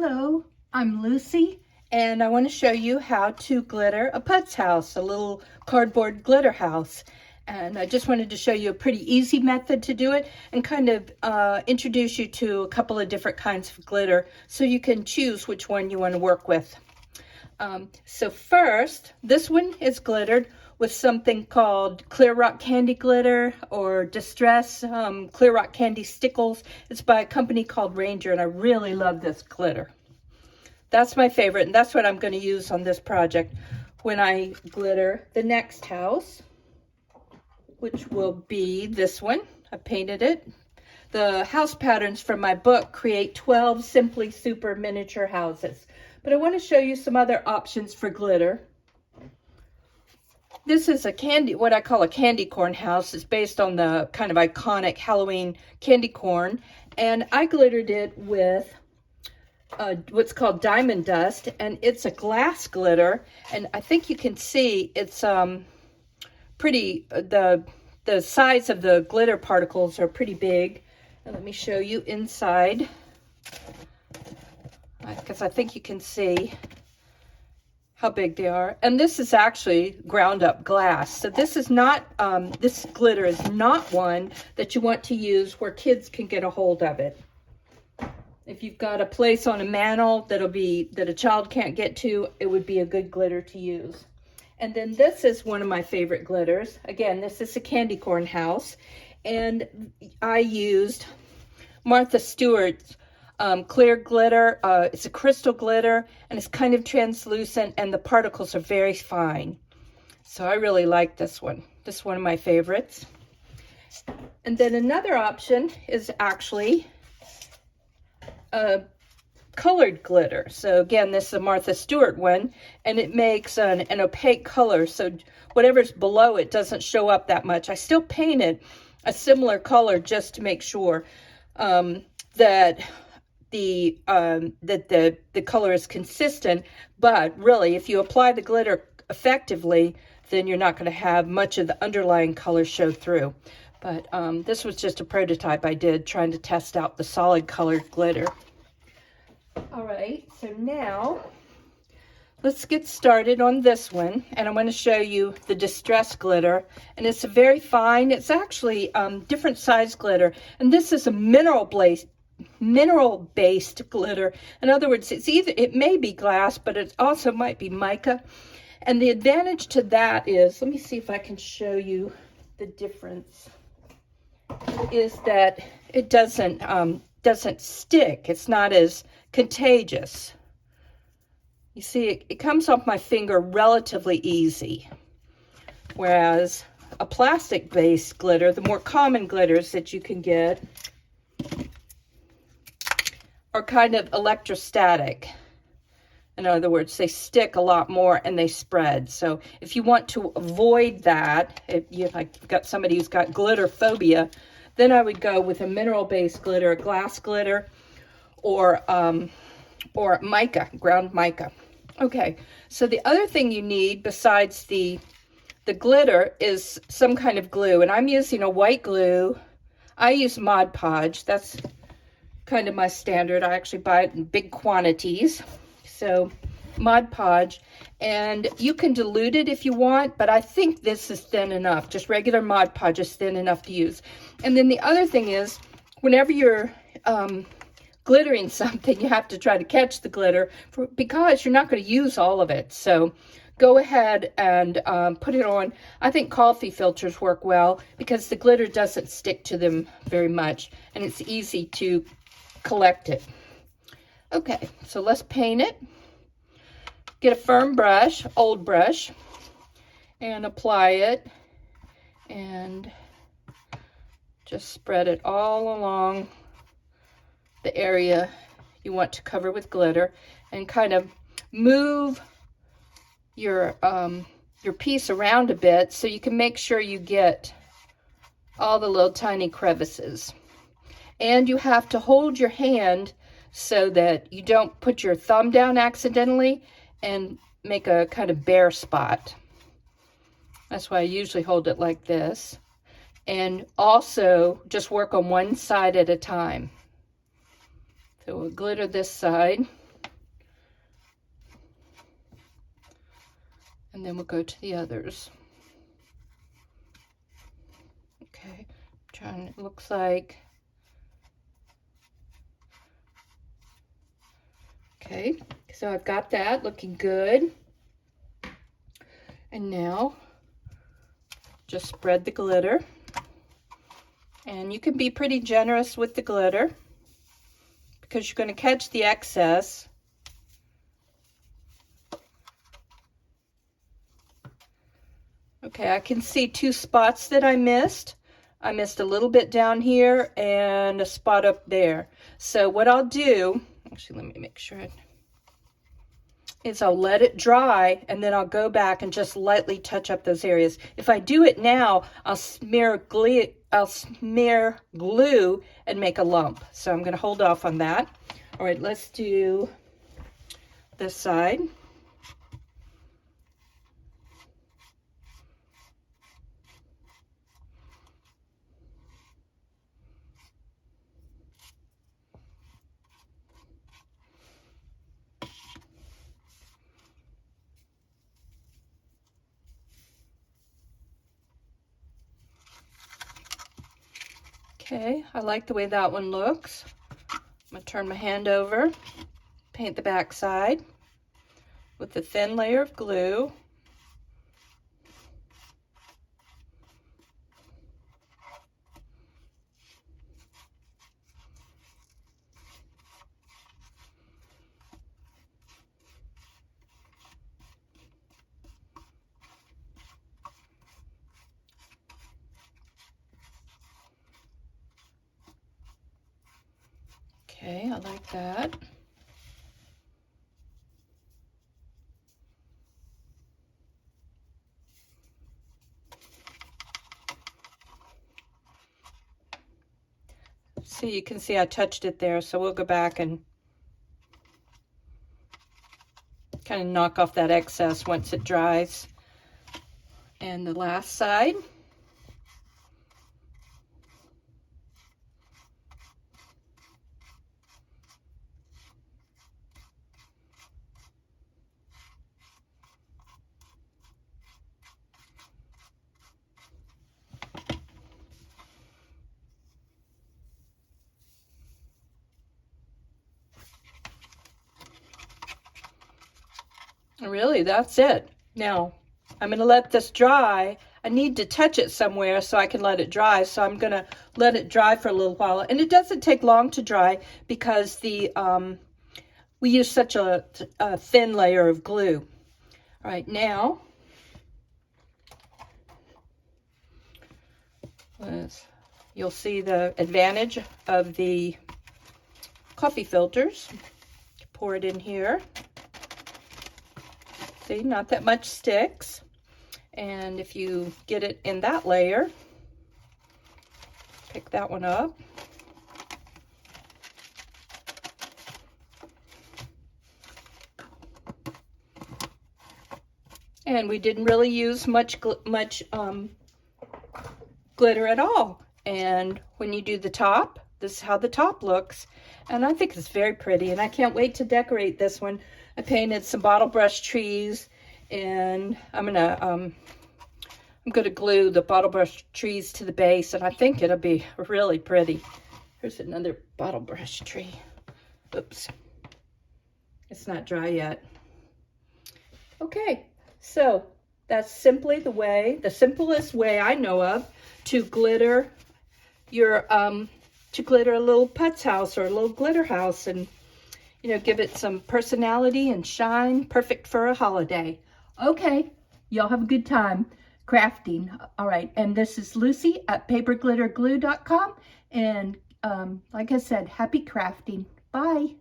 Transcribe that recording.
Hello, I'm Lucy, and I want to show you how to glitter a Putz house, a little cardboard glitter house. And I just wanted to show you a pretty easy method to do it and kind of introduce you to a couple of different kinds of glitter so you can choose which one you want to work with. So first, this one is glittered with something called Clear Rock Candy Glitter or Distress Clear Rock Candy Stickles. It's by a company called Ranger, and I really love this glitter. That's my favorite, and that's what I'm going to use on this project when I glitter the next house, which will be this one. I painted it. The house patterns from my book create 12 Simply Super miniature houses. But I want to show you some other options for glitter. This is what I call a candy corn house. It's based on the kind of iconic Halloween candy corn. And I glittered it with what's called diamond dust, and it's a glass glitter. And I think you can see it's pretty, the size of the glitter particles are pretty big. And let me show you inside, because I think you can see how big they are. And this is actually ground up glass. So this is not, this glitter is not one that you want to use where kids can get a hold of it. If you've got a place on a mantle that a child can't get to, it would be a good glitter to use. And then this is one of my favorite glitters. Again, this is a candy corn house. And I used Martha Stewart's clear glitter. It's a crystal glitter, and it's kind of translucent, and the particles are very fine. So I really like this one. This is one of my favorites. And then another option is actually a colored glitter. So again, this is a Martha Stewart one, and it makes an opaque color, so whatever's below it doesn't show up that much. I still painted a similar color just to make sure that the color is consistent, but really if you apply the glitter effectively, then you're not going to have much of the underlying color show through. But this was just a prototype I did trying to test out the solid colored glitter. All right, so now let's get started on this one, and I'm going to show you the Distress glitter, and it's a very fine, it's actually different size glitter, and this is a mineral-based glitter. In other words, it may be glass, but it also might be mica. And the advantage to that is, let me see if I can show you the difference, is that it doesn't stick. It's not as contagious. You see, it comes off my finger relatively easy, whereas a plastic-based glitter, the more common glitters that you can get, are kind of electrostatic. In other words, they stick a lot more and they spread. So if you want to avoid that, if you've got somebody who's got glitter phobia, then I would go with a mineral-based glitter, a glass glitter, or mica, ground mica. Okay, so the other thing you need besides the glitter is some kind of glue, and I'm using a white glue. I use Mod Podge. That's kind of my standard. I actually buy it in big quantities. So Mod Podge, and you can dilute it if you want, but I think this is thin enough. Just regular Mod Podge is thin enough to use. And then the other thing is, whenever you're glittering something, you have to try to catch the glitter because you're not going to use all of it. So go ahead and put it on. I think coffee filters work well because the glitter doesn't stick to them very much, and it's easy to collect it. Okay, so let's paint it. Get a firm brush, old brush, and apply it, and just spread it all along the area you want to cover with glitter, and kind of move your piece around a bit so you can make sure you get all the little tiny crevices. And you have to hold your hand so that you don't put your thumb down accidentally and make a kind of bare spot. That's why I usually hold it like this. And also just work on one side at a time. So we'll glitter this side. And then we'll go to the others. Okay, it looks like, okay, so I've got that looking good. And now just spread the glitter. And you can be pretty generous with the glitter because you're going to catch the excess. Okay, I can see two spots that I missed. I missed a little bit down here and a spot up there. So what I'll do, actually let me make sure, is I'll let it dry and then I'll go back and just lightly touch up those areas. If I do it now, I'll smear glue and make a lump. So I'm going to hold off on that. All right, let's do this side. Okay, I like the way that one looks. I'm going to turn my hand over, paint the back side with a thin layer of glue. Okay, I like that. See, you can see I touched it there, so we'll go back and kind of knock off that excess once it dries. And the last side. Really, that's it. Now, I'm going to let this dry. I need to touch it somewhere so I can let it dry. So I'm going to let it dry for a little while. And it doesn't take long to dry because the we use such a thin layer of glue. All right, now, you'll see the advantage of the coffee filters. Pour it in here. See, not that much sticks. And if you get it in that layer, pick that one up. And we didn't really use much glitter at all. And when you do the top, this is how the top looks. And I think it's very pretty. And I can't wait to decorate this one. I painted some bottle brush trees, and I'm gonna glue the bottle brush trees to the base, and I think it'll be really pretty. Here's another bottle brush tree. Oops, it's not dry yet. Okay, so that's simply the simplest way I know of to glitter your glitter a little Putz house or a little glitter house, and you know, give it some personality and shine, perfect for a holiday. Okay, y'all have a good time crafting. All right, and this is Lucy at paperglitterglue.com, and like I said, happy crafting. Bye.